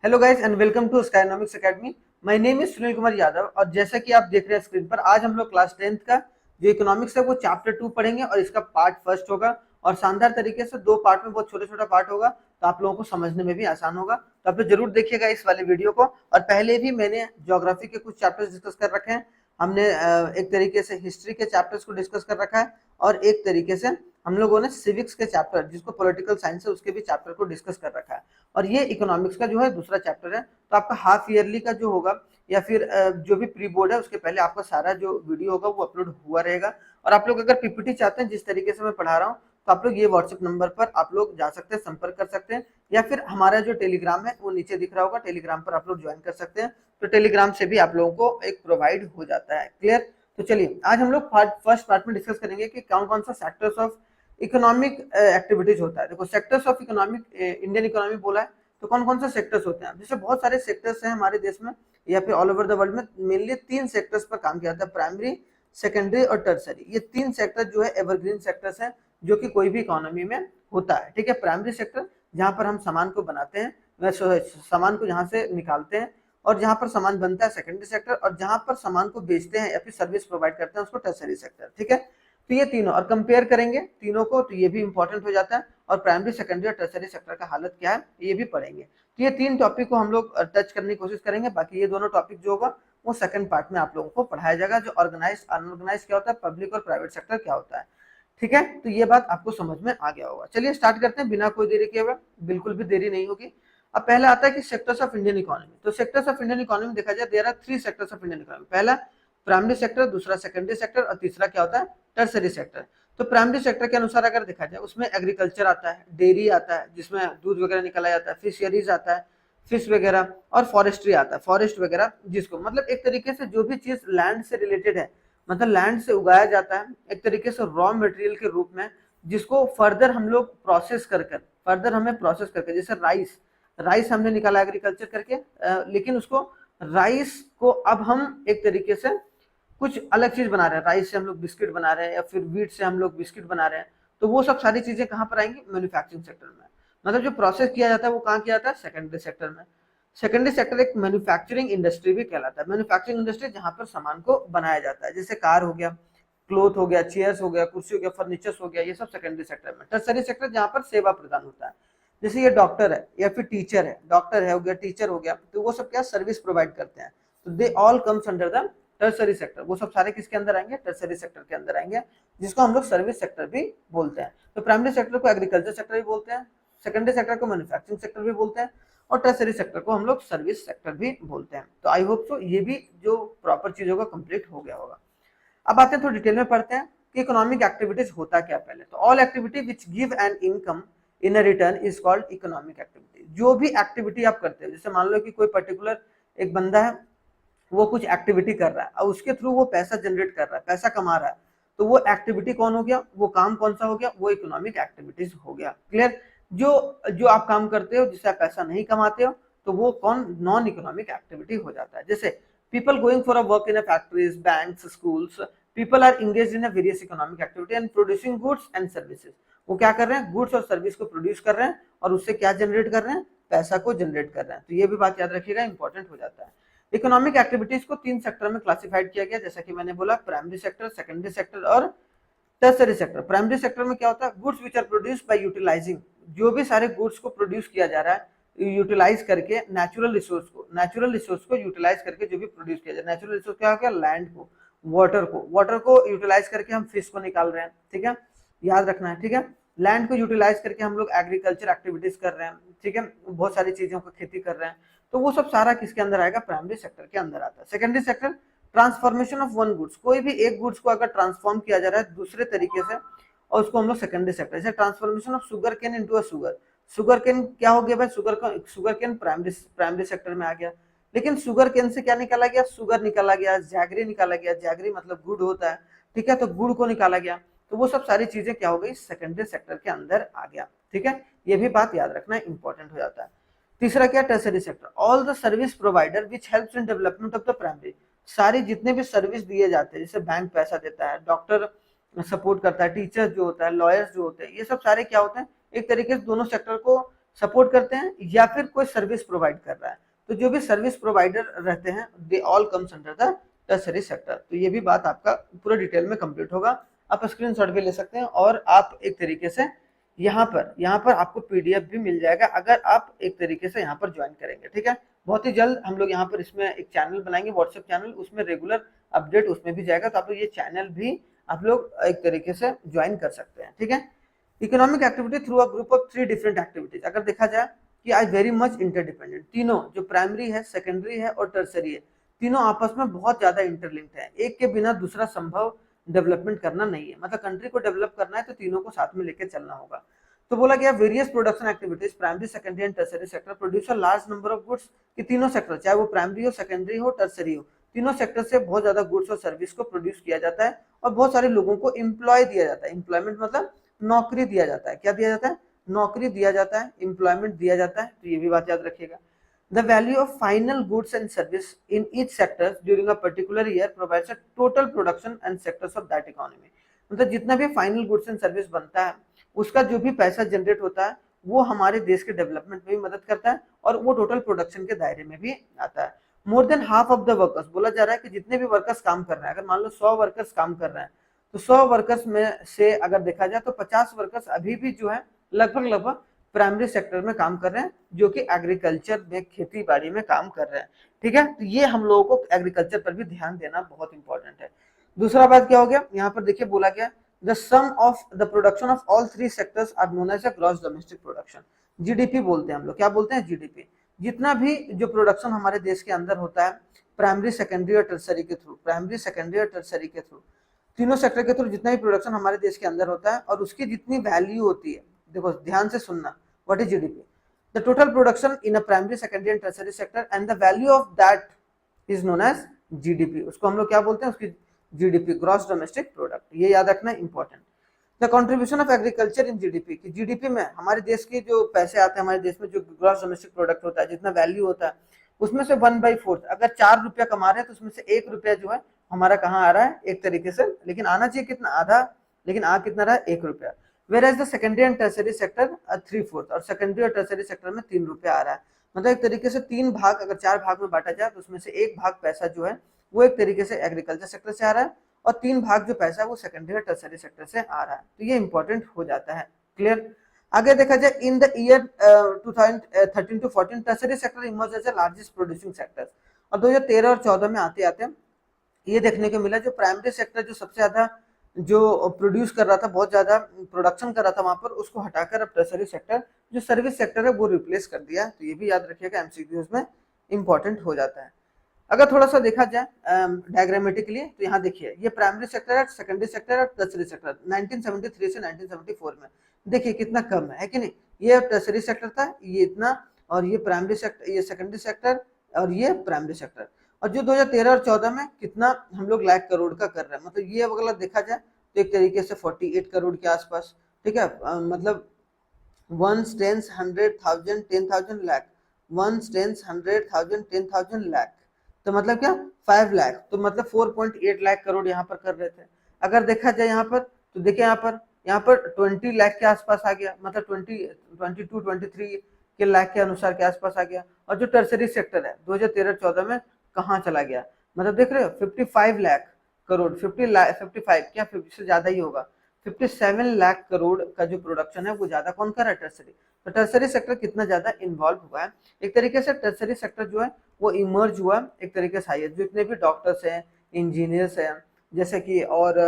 Hello guys and welcome to Skynomics academy. My name is Sunil Kumar Yadav और जैसा कि आप देख रहे हैं स्क्रीन पर, आज हम लोग क्लास 10th का जो इकोनॉमिक्स है वो चैप्टर 2 पढ़ेंगे और इसका पार्ट फर्स्ट होगा और शानदार तरीके से दो पार्ट में बहुत छोटा छोटा पार्ट होगा, तो आप लोगों को समझने में भी आसान होगा। तो आप लोग जरूर देखिएगा इस वाले वीडियो को। और पहले भी मैंने ज्योग्राफी के कुछ चैप्टर्स डिस्कस कर रखे हैं। हमने एक तरीके से हिस्ट्री के चैप्टर्स को डिस्कस कर रखा है और एक तरीके से हम लोगों ने सिविक्स के चैप्टर, जिसको पॉलिटिकल साइंस है, उसके भी चैप्टर को डिस्कस कर रखा है। और ये इकोनॉमिक्स का जो है दूसरा चैप्टर है। तो आपका हाफ ईयरली का जो होगा या फिर जो भी प्री बोर्ड है उसके पहले आपका सारा जो वीडियो होगा वो अपलोड हुआ रहेगा। और आप लोग अगर पीपीटी चाहते हैं जिस तरीके से मैं पढ़ा रहा हूँ, तो आप लोग ये व्हाट्सएप नंबर पर आप लोग जा सकते हैं, संपर्क कर सकते हैं, या फिर हमारा जो टेलीग्राम है वो नीचे दिख रहा होगा, टेलीग्राम पर आप लोग ज्वाइन कर सकते हैं। तो टेलीग्राम से भी आप लोगों को एक प्रोवाइड हो जाता है। क्लियर? तो चलिए आज हम लोग फर्स्ट पार्ट में डिस्कस करेंगे कि कौन कौन सा सेक्टर्स ऑफ इकोनॉमिक एक्टिविटीज होता है। देखो, sectors of economic, Indian economy बोला है तो कौन कौन से सेक्टर्स होते हैं। जैसे बहुत सारे सेक्टर्स हैं हमारे देश में या फिर ऑल ओवर द वर्ल्ड में। मेनली 3 सेक्टर्स पर काम किया जाता है, प्राइमरी, सेकेंडरी और टर्सरी। ये 3 सेक्टर जो है एवरग्रीन सेक्टर्स हैं जो कि कोई भी इकोनॉमी में होता है। ठीक है, प्राइमरी सेक्टर जहां पर हम सामान को बनाते हैं, सामान को जहां से निकालते हैं और जहां पर सामान बनता है सेकेंडरी सेक्टर, और जहां पर सामान को बेचते हैं या फिर सर्विस प्रोवाइड करते हैं उसको टर्सरी सेक्टर। ठीक है, तो ये तीनों और कंपेयर करेंगे तीनों को, तो ये भी इंपॉर्टेंट हो जाता है। और प्राइमरी, सेकेंडरी और टर्सरी सेक्टर का हालत क्या है ये भी पढ़ेंगे। तो ये 3 टॉपिक को हम लोग टच करने की कोशिश करेंगे। बाकी ये दोनों टॉपिक जो होगा वो सेकंड पार्ट में आप लोगों को पढ़ाया जाएगा, जो ऑर्गेनाइज अनऑर्गेनाइज क्या होता है, पब्लिक और प्राइवेट सेक्टर क्या होता है। ठीक है, तो ये बात आपको समझ में आ गया होगा। चलिए स्टार्ट करते हैं बिना कोई देरी किए हुए। बिल्कुल भी देरी नहीं होगी। अब पहला आता है कि सेक्टर्स ऑफ इंडियन इकोनॉमी। तो सेक्टर्स ऑफ इंडियन इकोनॉमी देखा जाए, there are 3 sectors of Indian economy. पहला प्राइमरी सेक्टर, दूसरा सेकेंडरी सेक्टर और तीसरा क्या होता है, टर्सरी सेक्टर। तो प्राइमरी सेक्टर के अनुसार अगर देखा जाए उसमें एग्रीकल्चर आता है, डेयरी आता है जिसमें दूध वगैरह निकाला जाता है, फिशरीज आता है, फिश वगैरह, और फॉरेस्ट्री आता है, फॉरेस्ट वगैरह, जिसको मतलब एक तरीके से जो भी चीज लैंड से रिलेटेड है, मतलब लैंड से उगाया जाता है एक तरीके से रॉ मटेरियल के रूप में, जिसको फर्दर हम लोग प्रोसेस कर कर फर्दर हमें प्रोसेस करके, जैसे राइस, राइस हमने निकाला एग्रीकल्चर करके, लेकिन उसको राइस को अब हम एक तरीके से कुछ अलग चीज बना रहे हैं। राइस से हम लोग बिस्किट बना रहे हैं या फिर व्हीट से हम लोग बिस्किट बना रहे हैं। तो वो सब सारी चीजें कहाँ पर आएंगी, मैन्युफैक्चरिंग सेक्टर में। मतलब जो प्रोसेस किया जाता है वो कहाँ किया जाता है, सेकेंडरी सेक्टर में। सेकेंडरी सेक्टर एक मैन्युफैक्चरिंग इंडस्ट्री भी कहलाता है। मैन्युफैक्चरिंग इंडस्ट्री जहां पर सामान को बनाया जाता है, जैसे कार हो गया, क्लोथ हो गया, चेयर्स हो गया, कुर्सी हो गया, फर्नीचर्स हो गया, ये सब सेकेंडरी सेक्टर में। टर्सरी सेक्टर जहां पर सेवा प्रदान होता है, जैसे ये डॉक्टर है या फिर टीचर है, डॉक्टर है हो गया, टीचर हो गया, तो वो सब क्या सर्विस प्रोवाइड करते हैं। तो they all comes under the tertiary sector. वो सब सारे किसके अंदर आएंगे, टर्सरी सेक्टर के अंदर आएंगे, जिसको हम लोग सर्विस सेक्टर भी बोलते हैं। तो प्राइमरी सेक्टर को एग्रीकल्चर सेक्टर भी बोलते हैं, सेकेंडरी सेक्टर को मैन्युफैक्चरिंग सेक्टर भी बोलते हैं, और टर्सरी सेक्टर को हम लोग सर्विस सेक्टर भी बोलते हैं। तो आई होप सो ये भी जो प्रॉपर चीज होगा कंप्लीट हो गया होगा। अब आते हैं थोड़ी डिटेल में पढ़ते हैं कि इकोनॉमिक एक्टिविटीज होता क्या। पहले तो all activity which give an income in a return is called economic activity. जो भी एक्टिविटी आप करते हो, जैसे मान लो कि कोई पर्टिकुलर एक बंदा है, वो कुछ एक्टिविटी कर रहा है और उसके थ्रू वो पैसा जनरेट कर रहा है, पैसा कमा रहा है, तो वो एक्टिविटी कौन हो गया, वो काम कौन सा हो गया, वो इकोनॉमिक एक्टिविटीज हो गया। क्लियर? जो जो आप काम करते हो जिससे आप पैसा नहीं कमाते हो, तो वो कौन, नॉन इकोनॉमिक एक्टिविटी हो जाता है। जैसे people going for a work in a factories, banks, schools, people are engage in a various economic activity and producing goods and services. वो क्या कर रहे हैं, गुड्स और सर्विस को प्रोड्यूस कर रहे हैं और उससे क्या जनरेट कर रहे हैं, पैसा को जनरेट कर रहे हैं। तो ये भी बात याद रखिएगा, इंपॉर्टेंट हो जाता है। इकोनॉमिक एक्टिविटीज को 3 सेक्टर में क्लासिफाइड किया गया, जैसा कि मैंने बोला, प्राइमरी सेक्टर, सेकेंडरी सेक्टर और टर्सरी सेक्टर। प्राइमरी सेक्टर में क्या होता है, goods which are produced by utilising. जो भी सारे गुड्स को प्रोड्यूस किया जा रहा है यूटिलाइज करके, नेचुरल रिसोर्स को यूटिलाइज करके जो भी प्रोड्यूस किया जाए। नेचुरल रिसोर्स क्या हो गया, लैंड को, वाटर को यूटिलाइज करके हम फिश को निकाल रहे हैं। ठीक है, याद रखना है। ठीक है, लैंड को यूटिलाइज करके हम लोग एग्रीकल्चर एक्टिविटीज कर रहे हैं। ठीक है, बहुत सारी चीजों को खेती कर रहे हैं। तो वो सब सारा किसके अंदर आएगा, प्राइमरी सेक्टर के अंदर आता है। Secondary sector transformation of one goods. कोई भी एक गुड्स को अगर ट्रांसफॉर्म किया जा रहा है दूसरे तरीके से, और उसको हम लोग सेकेंडरी सेक्टर, जैसे transformation of sugarcane into a sugar. Sugarcane क्या हो गया भाई, शुगर केन प्राइमरी सेक्टर में आ गया। लेकिन शुगर केन से क्या निकाला गया, शुगर निकाला गया, जैगरी निकाला गया, जैगरी मतलब गुड़ होता है। ठीक है, तो गुड़ को निकाला गया। तो वो सब सारी चीजें क्या हो गई, सेकेंडरी सेक्टर के अंदर आ गया। ठीक है, ये भी बात याद रखना इंपॉर्टेंट हो जाता है। तीसरा क्या, tertiary sector, all the service provider which helps in development of the primary. सारी जितने भी सर्विस दिए जाते हैं, जैसे बैंक पैसा देता है, डॉक्टर सपोर्ट करता है, टीचर जो होता है, लॉयर्स जो होते हैं, ये सब सारे क्या होते हैं, एक तरीके से दोनों सेक्टर को सपोर्ट करते हैं या फिर कोई सर्विस प्रोवाइड कर रहा है। तो जो भी सर्विस प्रोवाइडर रहते हैं they all comes under the tertiary sector. तो ये भी बात आपका पूरा डिटेल में कंप्लीट होगा। आप स्क्रीनशॉट भी ले सकते हैं और आप एक तरीके से यहाँ पर आपको पीडीएफ भी मिल जाएगा अगर आप एक तरीके से यहाँ पर ज्वाइन करेंगे। ठीक है, बहुत ही जल्द हम लोग यहाँ पर इसमें एक चैनल बनाएंगे, व्हाट्सएप चैनल, उसमें रेगुलर अपडेट उसमें भी जाएगा। तो आप लोग ये चैनल भी आप लोग एक तरीके से ज्वाइन कर सकते हैं। ठीक है, economic activity through a group of 3 different activities. अगर देखा जाए कि आज वेरी मच इंटरडिपेंडेंट, तीनों जो प्राइमरी है, सेकेंडरी है और टर्सरी है, तीनों आपस में बहुत ज्यादा इंटरलिंक्ड है। एक के बिना दूसरा संभव डेवलपमेंट करना नहीं है। मतलब कंट्री को डेवलप करना है तो तीनों को साथ में लेकर चलना होगा। तो बोला गया various production activities primary, secondary and tertiary sector produce a large number of goods. कि तीनों सेक्टर, चाहे वो प्राइमरी हो, सेकेंडरी हो, टर्सरी हो, तीनों सेक्टर से बहुत ज्यादा गुड्स और सर्विस को प्रोड्यूस किया जाता है और बहुत सारे लोगों को एम्प्लॉय दिया जाता है। एम्प्लॉयमेंट मतलब नौकरी दिया जाता है। क्या दिया जाता है? नौकरी दिया जाता है, एम्प्लॉयमेंट दिया जाता है। तो ये भी बात याद रखिएगा। The value of final goods and service in each sector during a particular year provides a total production and sectors of that economy। मतलब जितना भी फाइनल गुड्स एंड सर्विस बनता है उसका जो भी पैसा जनरेट होता है वो हमारे देश के डेवलपमेंट में भी मदद करता है और वो टोटल प्रोडक्शन के दायरे में भी आता है। More than half of the workers, बोला जा रहा है कि जितने भी वर्कर्स काम कर रहे हैं, अगर मान लो 100 वर्कर्स काम कर रहे हैं तो 100 वर्कर्स में से अगर देखा जाए तो 50 वर्कर्स अभी भी जो है लगभग प्राइमरी सेक्टर में काम कर रहे हैं, जो कि एग्रीकल्चर में, खेती बाड़ी में काम कर रहे हैं। ठीक है, तो ये हम लोगों को एग्रीकल्चर पर भी ध्यान देना बहुत इंपॉर्टेंट है। दूसरा बात क्या हो गया, यहाँ पर देखिए बोला गया the sum of the production of all 3 sectors are known as a gross domestic production. GDP बोलते हैं हम लोग, क्या बोलते हैं? जीडीपी। जितना भी जो प्रोडक्शन हमारे देश के अंदर होता है प्राइमरी, सेकेंडरी और टर्सरी के थ्रू, प्राइमरी, सेकेंडरी और टर्सरी के थ्रू, तीनों सेक्टर के थ्रू जितना भी प्रोडक्शन हमारे देश के अंदर होता है और उसकी जितनी वैल्यू होती है, देखो ध्यान से सुनना, what is GDP? The total production in a primary, secondary and tertiary sector and the value of that is known as GDP. उसको हम लोग क्या बोलते हैं? उसकी जीडीपी, ग्रॉस डोमेस्टिक प्रोडक्ट। ये याद रखना important. The contribution of agriculture in GDP, कि जीडीपी में हमारे देश के जो पैसे आते हैं, हमारे देश में जो ग्रॉस डोमेस्टिक प्रोडक्ट होता है, जितना वैल्यू होता है उसमें से 1/4, अगर 4 रुपया कमा रहे हैं तो उसमें से 1 रुपया जो है हमारा कहाँ आ रहा है? एक तरीके से, लेकिन आना चाहिए कितना? आधा, लेकिन आ कितना रहा है? 1 रुपया। Whereas the secondary and tertiary sector 3/4, और सेकेंडरी और टर्सरी सेक्टर में 3 रुपया आ रहा है। मतलब एक तरीके से 3 भाग, अगर 4 भाग में बांटा जाए तो उसमें से 1 भाग पैसा जो है वो एक तरीके से एग्रीकल्चर सेक्टर से आ रहा है और 3 भाग जो पैसा है वो सेकेंडरी और टर्सरी सेक्टर से आ रहा है। तो ये इंपॉर्टेंट हो जाता है। क्लियर? आगे देखा जाए in the year 2013 to 14 tertiary sector emerge as the largest producing sector. और 2013 और 14 में आते आते ये देखने को मिला जो प्राइमरी सेक्टर जो सबसे ज्यादा जो प्रोड्यूस कर रहा था, बहुत ज्यादा प्रोडक्शन कर रहा था वहां पर, उसको हटाकर अब टर्सरी सेक्टर जो सर्विस सेक्टर है वो रिप्लेस कर दिया। तो ये भी याद रखिएगा, एमसीक्यूज में इंपॉर्टेंट हो जाता है। अगर थोड़ा सा देखा जाए डायग्रामेटिकली तो यहाँ देखिए ये प्राइमरी सेक्टर है, सेकेंडरी सेक्टर और टर्सरी सेक्टर 1973 से 1974 में देखिए कितना कम है कि नहीं? ये टर्सरी सेक्टर था, ये इतना, और ये प्राइमरी सेक्टर, ये सेकेंडरी सेक्टर और ये प्राइमरी सेक्टर। और जो 2013 और 14 में कितना हम लोग लाख करोड़ का कर रहे हैं, मतलब ये अगर देखा जाए तो एक तरीके से 48 करोड़ के आसपास। ठीक है, मतलब 1 tens 100,000 10,000 लाख, 1 tens 100,000 10,000 लाख, तो मतलब क्या? 5 लाख, तो मतलब 4.8 लाख करोड़ यहाँ पर कर रहे थे। अगर देखा जाए यहाँ पर तो देखिए यहाँ पर 20 लाख के आसपास आ गया, मतलब 22-23 के लाख के अनुसार के आसपास आ गया। और जो टर्सरी सेक्टर है 2013-14 में कहाँ चला गया? मतलब देख रहे हो 55 लाख करोड़, 55 क्या 50 से ज्यादा ही होगा, 57 लाख करोड़ का जो प्रोडक्शन है वो ज्यादा कौन कर रहा है? टर्सरी। तो टर्सरी सेक्टर कितना ज्यादा इन्वॉल्व हुआ है। एक तरीके से टर्सरी सेक्टर जो है वो इमर्ज हुआ एक तरीके से हाईएस्ट। जितने भी डॉक्टर्स हैं, इंजीनियर्स हैं, जैसे कि और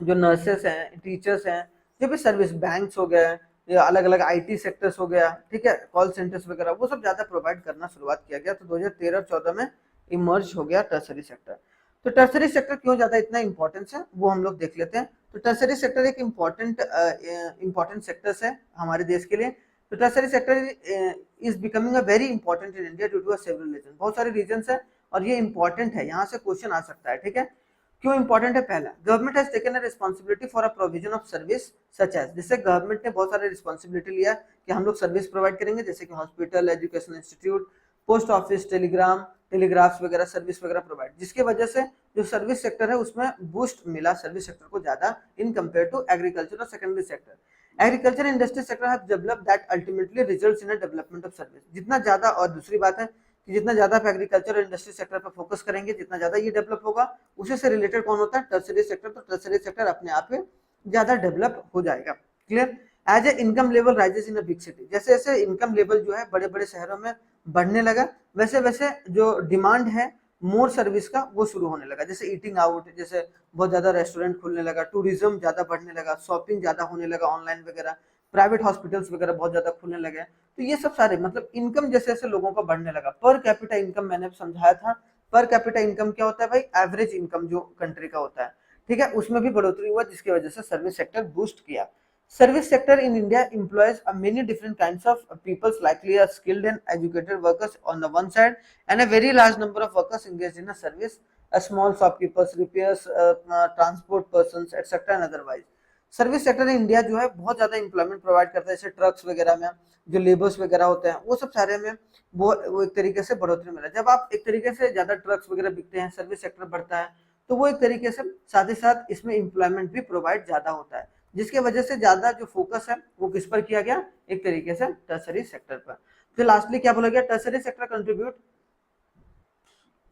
जो नर्सेस हैं, टीचर्स हैं, जो भी सर्विस, बैंक्स हो गए या अलग अलग आईटी सेक्टर्स हो गया, ठीक है, कॉल सेंटर्स वगैरह, वो सब ज्यादा प्रोवाइड करना शुरुआत किया गया। तो 2013 और 14 में इमर्ज हो गया टर्सरी सेक्टर। तो टर्सरी सेक्टर क्यों ज्यादा इतना इंपॉर्टेंस है वो हम लोग देख लेते हैं। तो टर्सरी सेक्टर एक इम्पोर्टेंट सेक्टर्स है हमारे देश के लिए। तो tertiary sector is becoming a very important in India due to several reason. बहुत सारे रीजन है और ये इंपॉर्टेंट है, यहाँ से क्वेश्चन आ सकता है। ठीक है, क्यों इंपॉर्टेंट है? पहला, government has taken a responsibility for a provision of service such as, जैसे गवर्नमेंट ने बहुत सारे रिस्पांसिबिलिटी लिया कि हम लोग सर्विस प्रोवाइड करेंगे, जैसे कि hospital, education institute, post office, telegraphs वगैरह, सर्विस वगैरह प्रोवाइड, जिसकी वजह से जो सर्विस सेक्टर है उसमें बूस्ट मिला सर्विस सेक्टर को ज्यादा इन कंपेयर टू एग्रीकल्चर और secondary sector. Agriculture industry sector have developed that ultimately results in a development of service. जितना ज्यादा, और दूसरी बात है कि जितना ज्यादा आप एग्रीकल्चर और इंडस्ट्री सेक्टर पर फोकस करेंगे, जितना ज्यादा ये डेवलप होगा, उसी से रिलेटेड कौन होता है, टर्सरी सेक्टर। तो टर्सरी सेक्टर अपने आप में ज्यादा डेवलप हो जाएगा। Clear. As a income level raises in a big city, जैसे जैसे इनकम लेवल जो है बड़े बड़े शहरों में बढ़ने लगा, वैसे वैसे जो डिमांड है मोर सर्विस का वो शुरू होने लगा। जैसे ईटिंग आउट, जैसे बहुत ज्यादा रेस्टोरेंट खुलने लगा, टूरिज्म ज्यादा बढ़ने लगा, शॉपिंग ज्यादा होने लगा ऑनलाइन वगैरह, प्राइवेट हॉस्पिटल्स वगैरह बहुत ज्यादा खुलने लगे। तो ये सब सारे मतलब इनकम जैसे जैसे लोगों का बढ़ने लगा। पर कैपिटा इनकम मैंने समझाया था, पर कैपिटा इनकम क्या होता है भाई, एवरेज इनकम जो कंट्री का होता है, ठीक है, उसमें भी बढ़ोतरी हुआ, जिसकी वजह से सर्विस सेक्टर बूस्ट किया। Service sector in India employs many different kinds of peoples, likely a skilled and educated workers on the one side, and a very large number of workers engaged in a service, a small shopkeepers, repairs, transport persons, etc. and otherwise. Service sector in India जो है बहुत ज्यादा employment provide करता है। जैसे trucks वगैरह में जो लेबर्स वगैरह होते हैं, वो सब सारे में वो एक तरीके से बढ़ोतरी मिला। जब आप एक तरीके से ज्यादा ट्रक्स वगैरह बिकते हैं, सर्विस सेक्टर बढ़ता है, तो वो एक तरीके से साथ ही साथ इसमें एम्प्लॉयमेंट भी प्रोवाइड ज्यादा होता है, जिसके वजह से ज्यादा जो फोकस है वो किस पर किया गया, एक तरीके से टर्सरी सेक्टर पर। तो लास्टली क्या बोला गया, tertiary sector contribute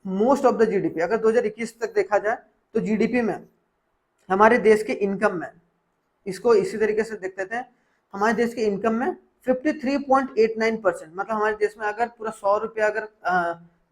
most of the GDP. अगर 2021 तक देखा जाए तो जीडीपी में हमारे देश के इनकम में, इसको इसी तरीके से देखते थे, हमारे देश के इनकम में 53.89%, मतलब हमारे देश में अगर पूरा 100 रुपया अगर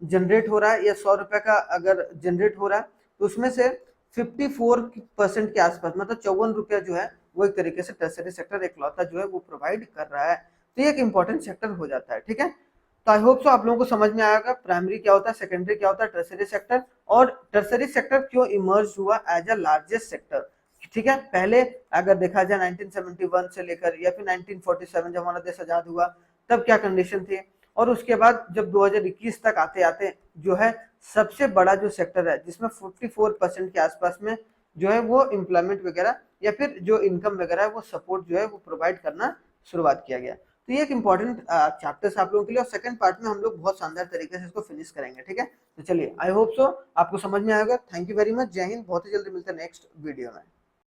जनरेट हो रहा है, या 100 रुपया का अगर जनरेट हो रहा है, तो उसमें से 54% के आसपास, मतलब 54 रुपया जो है वो एक तरीके से टर्सरी सेक्टर एकलौता जो है वो प्रोवाइड कर रहा है। तो ये एक इंपॉर्टेंट सेक्टर हो जाता है। ठीक है, तो आई होप सो आप लोगों को समझ में आएगा प्राइमरी क्या होता है, सेकेंडरी क्या होता है, टर्सरी सेक्टर, और टर्सरी सेक्टर क्यों इमर्ज हुआ एज अ लार्जेस्ट सेक्टर। ठीक है, पहले अगर देखा जाए 1971 से लेकर या फिर 1947 जब हमारा देश आजाद हुआ, तब क्या कंडीशन थी, और उसके बाद जब 2021 तक आते आते जो है सबसे बड़ा जो सेक्टर है, जिसमें 44% के आसपास में जो है वो एम्प्लॉयमेंट वगैरह या फिर जो इनकम वगैरह है वो सपोर्ट जो है वो प्रोवाइड करना शुरुआत किया गया। तो ये एक इंपॉर्टेंट चैप्टर्स आप लोगों के लिए, और सेकंड पार्ट में हम लोग बहुत शानदार तरीके से इसको फिनिश करेंगे। ठीक है, तो चलिए आई होप सो आपको समझ में आएगा। थैंक यू वेरी मच, जय हिंद, बहुत ही जल्दी मिलते हैं नेक्स्ट वीडियो में।